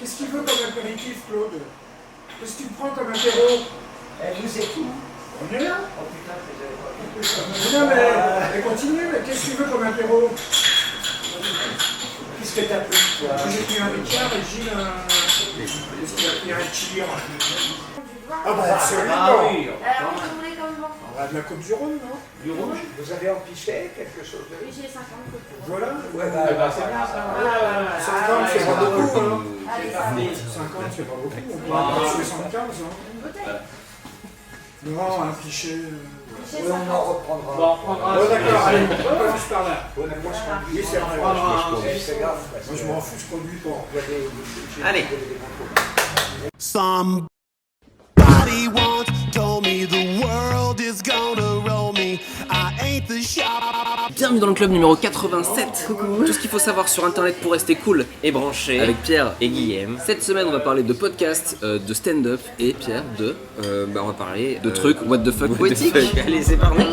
Qu'est-ce qu'il veut comme apéritif, Claude? Qu'est-ce que tu prends comme apéro? Vous êtes où? On est là. Oh putain, je Non mais continue, mais qu'est-ce que tu veux comme apéro? Qu'est-ce que t'as pris, toi? J'ai pris un Ricard et Gilles qu'est-ce qu'il a pris un Chili? Ah bah absolument. Ah oui. Alors, vous voulez comme vent? On va de la Côte du Rhône, non? Du rouge? Vous avez empiché quelque chose de... Oui, j'ai 50 coupures. Voilà. Ouais, bah c'est bien ça. 50, c'est pas beaucoup, hein. Allez, ça va. 50, c'est pas beaucoup. On peut en faire 75, hein. Une bouteille. Non, un pichet. J'ai Oui, on 50. en reprendra. Oh d'accord, allez, on commence par là. Moi, je conduis. Oui, c'est vrai. Fais gaffe. parce Moi, je que m'en fous, je conduis pas. il y a des- Allez. des contrôles. Somebody once told me the world is gonna roll me. I ain't the shop. Bienvenue dans le club numéro 87. Coucou. Tout ce qu'il faut savoir sur internet pour rester cool Et branché avec Pierre. et Guillaume. Cette semaine, on va parler de podcast, de stand-up et Pierre de On va parler trucs what the fuck poétiques. Allez, c'est parti.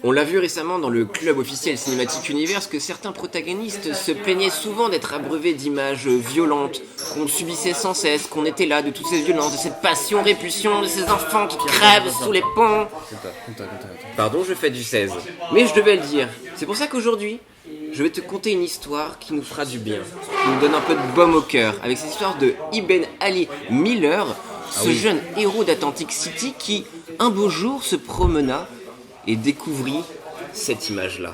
On l'a vu récemment dans le club officiel Cinematic Universe que certains protagonistes se plaignaient souvent d'être abreuvés d'images violentes, qu'on subissait sans cesse, qu'on était là de toutes ces violences, de cette passion, répulsion, de ces enfants qui crèvent sous les ponts. Pardon, je fais du 16. Mais je devais le dire. C'est pour ça qu'aujourd'hui, je vais te conter une histoire qui nous fera du bien, qui nous donne un peu de baume au cœur, avec cette histoire de Ibn Ali Miller, ce jeune héros d'Atlantic City qui, un beau jour, se promena et découvrit cette image-là.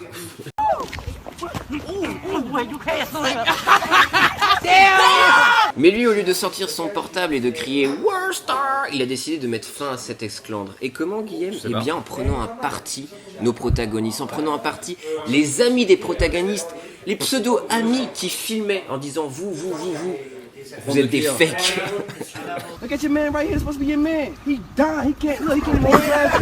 Mais lui, au lieu de sortir son portable et de crier War Star, il a décidé de mettre fin à cet esclandre. Et comment, Guillaume? Eh bien, en prenant un parti nos protagonistes, en prenant un parti les amis des protagonistes, les pseudo-amis qui filmaient en disant vous êtes des fakes. Look at your man right here. It's supposed to be your man. He died. He can't look. He can't even hold his ass.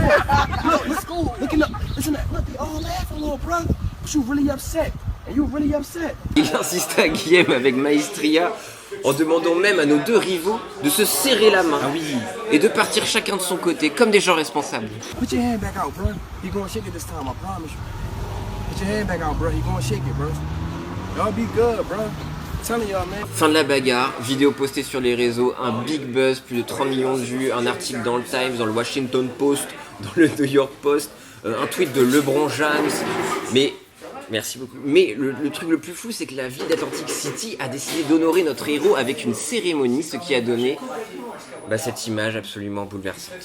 Look, let's go. Looking up. Listen, look. They all laughing, little bro. But you really upset. And you really upset. Il insista à Guillaume avec maestria en demandant même à nos deux rivaux de se serrer la main et de partir chacun de son côté comme des gens responsables. Put your hand back out, bro. He gonna shake it this time. I promise you. Put your hand back out, bro. He gonna shake it, bro. Y'all be good, bro. I'm telling y'all, man. Fin de la bagarre, vidéo postée sur les réseaux, un big buzz, plus de 30 millions de vues, un article dans le Times, dans le Washington Post, dans le New York Post, un tweet de LeBron James. Mais, merci beaucoup. Mais le truc le plus fou, c'est que la ville d'Atlantic City a décidé d'honorer notre héros avec une cérémonie, ce qui a donné cette image absolument bouleversante.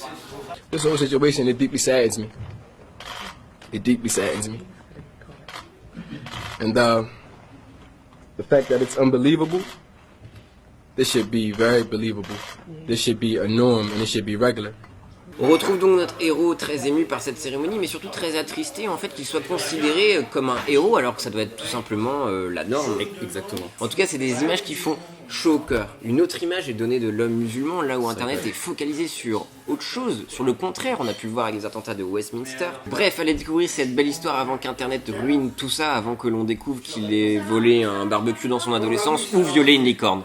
This whole situation, it deeply saddens me. It deeply saddens me. And the fact that it's unbelievable, this should be very believable. This should be a norm and it should be regular. On retrouve donc notre héros très ému par cette cérémonie, mais surtout très attristé en fait qu'il soit considéré comme un héros alors que ça doit être tout simplement la norme. Exactement. En tout cas, c'est des images qui font chaud au cœur. Une autre image est donnée de l'homme musulman, là où Internet est focalisé sur autre chose, sur le contraire. On a pu le voir avec les attentats de Westminster. Bref, allez découvrir cette belle histoire avant qu'Internet ruine tout ça, avant que l'on découvre qu'il ait volé un barbecue dans son adolescence ou violé une licorne.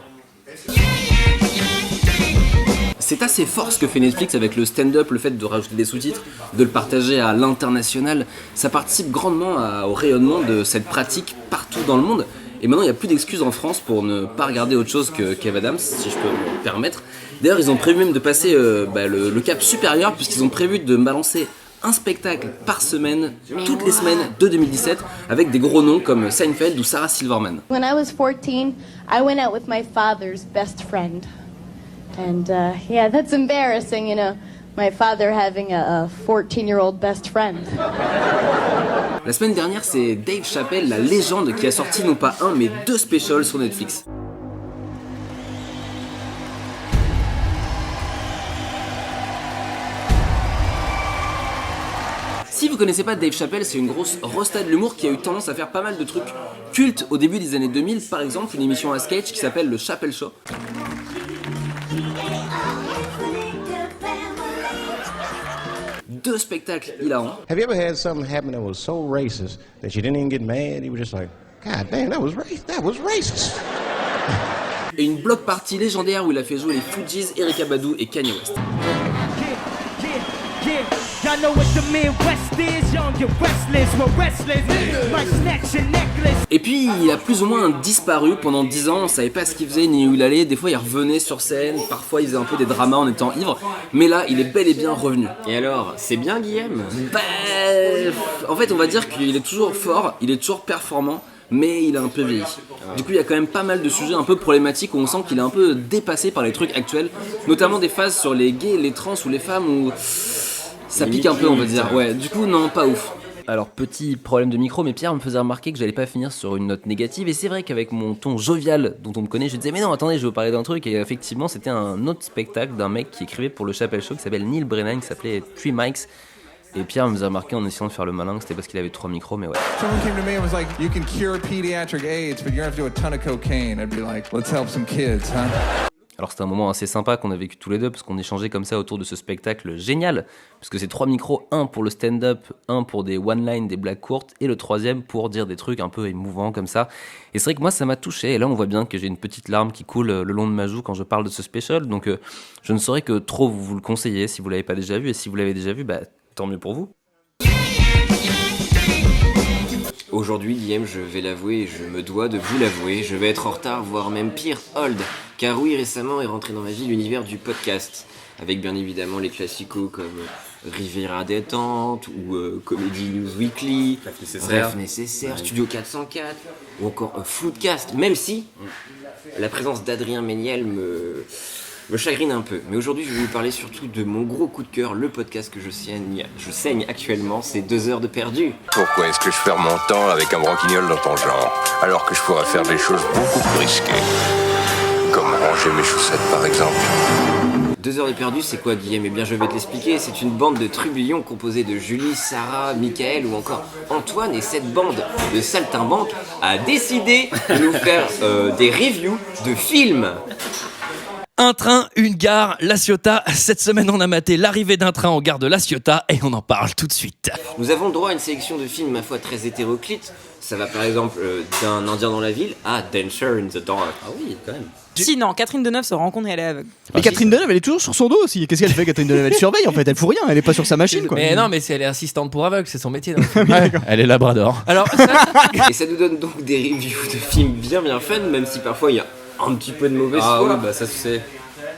C'est assez fort ce que fait Netflix avec le stand-up, le fait de rajouter des sous-titres, de le partager à l'international. Ça participe grandement au rayonnement de cette pratique partout dans le monde. Et maintenant, il n'y a plus d'excuses en France pour ne pas regarder autre chose que Kev Adams, si je peux me permettre. D'ailleurs, ils ont prévu même de passer le cap supérieur, puisqu'ils ont prévu de balancer un spectacle par semaine, toutes les semaines de 2017, avec des gros noms comme Seinfeld ou Sarah Silverman. When I was 14, I went out with my father's best friend. And yeah, that's embarrassing, you know, my father having a 14-year-old best friend. La semaine dernière, c'est Dave Chappelle, la légende, qui a sorti non pas un, mais 2 specials sur Netflix. Si vous connaissez pas Dave Chappelle, c'est une grosse rosta de l'humour qui a eu tendance à faire pas mal de trucs cultes au début des années 2000, par exemple une émission à sketch qui s'appelle le Chappelle Show. 2 spectacles hilarants. Have you ever had something happen that was so racist that you didn't even get mad? You were just like, God damn, that was racist. Et une block party légendaire où il a fait jouer les Fugees, Erykah Badu et Kanye West. I know what the Midwest is. Young and restless, we're restless. Might snatch your necklace. Et puis il a plus ou moins disparu pendant 10 ans, on savait pas ce qu'il faisait ni où il allait, des fois il revenait sur scène, parfois il faisait un peu des dramas en étant ivre, mais là il est bel et bien revenu. Et alors, c'est bien Guillaume? Bah, en fait on va dire qu'il est toujours fort, il est toujours performant, mais il a un peu vieilli. Du coup il y a quand même pas mal de sujets un peu problématiques où on sent qu'il est un peu dépassé par les trucs actuels, notamment des phases sur les gays, les trans ou les femmes où ça pique un peu on va dire. Ouais, du coup non, pas ouf. Alors petit problème de micro, mais Pierre me faisait remarquer que j'allais pas finir sur une note négative, et c'est vrai qu'avec mon ton jovial dont on me connaît, je disais mais non attendez, je veux parler d'un truc, et effectivement c'était un autre spectacle d'un mec qui écrivait pour le Chappelle Show qui s'appelle Neil Brennan, qui s'appelait Three Mics, et Pierre me faisait remarquer en essayant de faire le malin que c'était parce qu'il avait 3 micros, mais ouais. Someone came to me and was like, you can cure pediatric AIDS, but you're gonna have to do a ton of cocaine. I'd be like, let's help some kids, huh? Alors c'était un moment assez sympa qu'on a vécu tous les deux, parce qu'on échangeait comme ça autour de ce spectacle génial, parce que c'est 3 micros, un pour le stand-up, un pour des one-line, des blagues courtes, et le troisième pour dire des trucs un peu émouvants comme ça. Et c'est vrai que moi ça m'a touché, et là on voit bien que j'ai une petite larme qui coule le long de ma joue quand je parle de ce special, donc je ne saurais que trop vous le conseiller si vous l'avez pas déjà vu, et si vous l'avez déjà vu, bah tant mieux pour vous. Aujourd'hui, Guillaume, je vais l'avouer et je me dois de vous l'avouer, je vais être en retard, voire même pire, old. Car oui, récemment est rentré dans ma vie l'univers du podcast, avec bien évidemment les classicos comme Riviera Détente ou Comedy News Weekly, Bref Nécessaire, Studio 404 ou encore Floodcast, même si la présence d'Adrien Méniel me chagrine un peu. Mais aujourd'hui, je vais vous parler surtout de mon gros coup de cœur, le podcast que je saigne actuellement, c'est 2 heures de perdu. Pourquoi est-ce que je perds mon temps avec un branquignol dans ton genre, alors que je pourrais faire des choses beaucoup plus risquées? Comme ranger mes chaussettes, par exemple. 2 heures de perdu, c'est quoi, Guillaume? Eh bien, je vais te l'expliquer. C'est une bande de trublions composée de Julie, Sarah, Michael ou encore Antoine. Et cette bande de saltimbanques a décidé de nous faire des reviews de films. Un train, une gare, La Ciotat. Cette semaine, on a maté l'arrivée d'un train en gare de La Ciotat et on en parle tout de suite. Nous avons droit à une sélection de films, ma foi, très hétéroclite. Ça va par exemple d'un Indien dans la ville à Dancer in the Dark. Ah oui, quand même. Si, non, Catherine Deneuve se rencontre et elle est aveugle. Mais Catherine Deneuve, elle est toujours sur son dos aussi. Qu'est-ce qu'elle fait, Catherine Deneuve? Elle surveille en fait, elle fout rien, elle est pas sur sa machine quoi. Mais non, mais elle est assistante pour aveugles, c'est son métier. Elle est labrador. Alors, Et ça nous donne donc des reviews de films bien fun, même si parfois il y a un petit peu de mauvaise foi. Ah oui, bah ça c'est...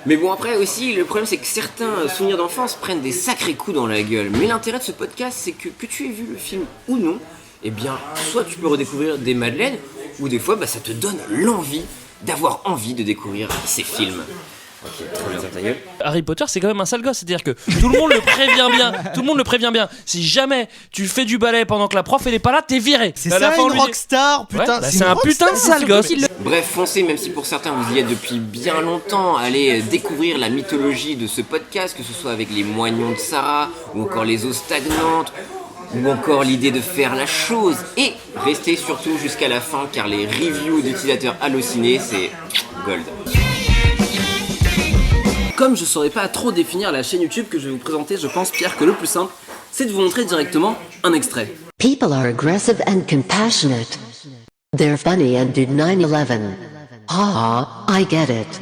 Mais bon, après aussi, le problème c'est que certains souvenirs d'enfance prennent des sacrés coups dans la gueule. Mais l'intérêt de ce podcast, c'est que tu aies vu le film ou non, eh bien, soit tu peux redécouvrir des madeleines, ou des fois, bah, ça te donne l'envie d'avoir envie de découvrir ces films. Ok, trop bien, ta gueule. Harry Potter, c'est quand même un sale gosse, c'est-à-dire que tout le monde le prévient bien. Tout le monde le prévient bien. Si jamais tu fais du ballet pendant que la prof elle est pas là, t'es viré. C'est ça une rockstar, putain. Ouais, bah, c'est un putain de sale gosse. Bref, foncez, même si pour certains vous y êtes depuis bien longtemps, allez découvrir la mythologie de ce podcast, que ce soit avec les moignons de Sarah, ou encore les eaux stagnantes, ou encore l'idée de faire la chose. Et restez surtout jusqu'à la fin, car les reviews d'utilisateurs hallucinés, c'est gold. Comme je saurais pas trop définir la chaîne YouTube que je vais vous présenter, je pense, Pierre, que le plus simple, c'est de vous montrer directement un extrait. People are aggressive and compassionate. They're funny and do 9/11. Ah, I get it.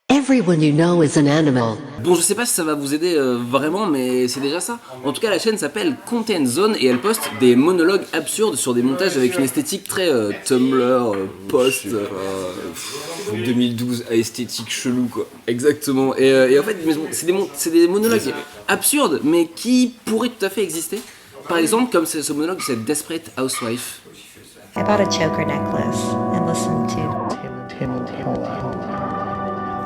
Everyone you know is an animal. Bon, je sais pas si ça va vous aider vraiment, mais c'est déjà ça. En tout cas, la chaîne s'appelle Content Zone et elle poste des monologues absurdes sur des montages avec une esthétique très Tumblr, post, 2012 à esthétique chelou, quoi. Exactement. Et en fait, c'est des monologues absurdes, mais qui pourraient tout à fait exister. Par exemple, comme ce monologue de cette Desperate Housewife. I bought a choker necklace and listened to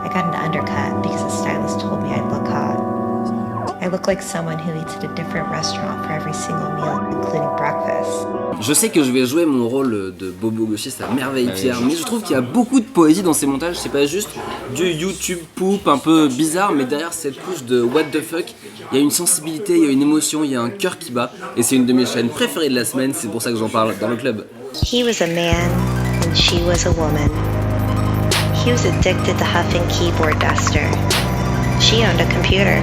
I got an undercut because the stylist told me I'd look hot. I look like someone who eats at a different restaurant for every single meal, including breakfast. Je sais que je vais jouer mon rôle de bobo gauchiste à merveille, Pierre, mais je trouve qu'il y a beaucoup de poésie dans ces montages. C'est pas juste du YouTube poop un peu bizarre, mais derrière cette couche de what the fuck, il y a une sensibilité, il y a une émotion, il y a un cœur qui bat, et c'est une de mes chaînes préférées de la semaine, c'est pour ça que j'en parle dans le club. He was a man and she was a woman. He was addicted to huffing keyboard duster. She owned a computer.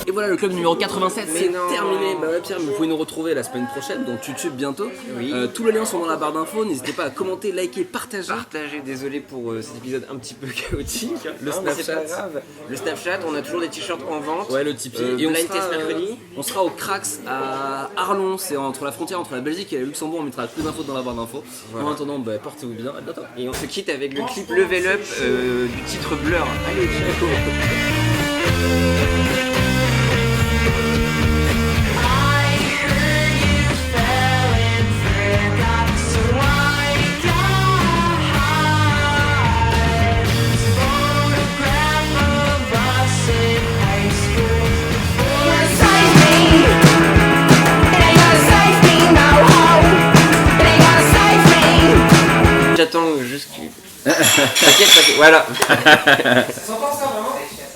Et voilà, voilà, le club numéro 87, Mais c'est non. terminé. Bah ouais, Pierre, vous pouvez nous retrouver la semaine prochaine, donc YouTube bientôt. Oui. Tous les liens sont dans la barre d'infos. N'hésitez pas à commenter, liker, partager. Partagez, désolé pour cet épisode un petit peu chaotique. Le Hein, mais c'est Snapchat. pas grave. Le Snapchat, on a toujours des t-shirts en vente. Ouais, le Tipeee. Et on Blind test mercredi. on sera au Cracks à Arlon, c'est entre la frontière entre la Belgique et le Luxembourg. On mettra toutes les infos dans la barre d'infos. Voilà. En attendant, bah, portez-vous bien. À bientôt. Et on se quitte avec le clip Level Up du titre Blur. Allez, ciao. J'attends juste qu'il... T'inquiète, voilà.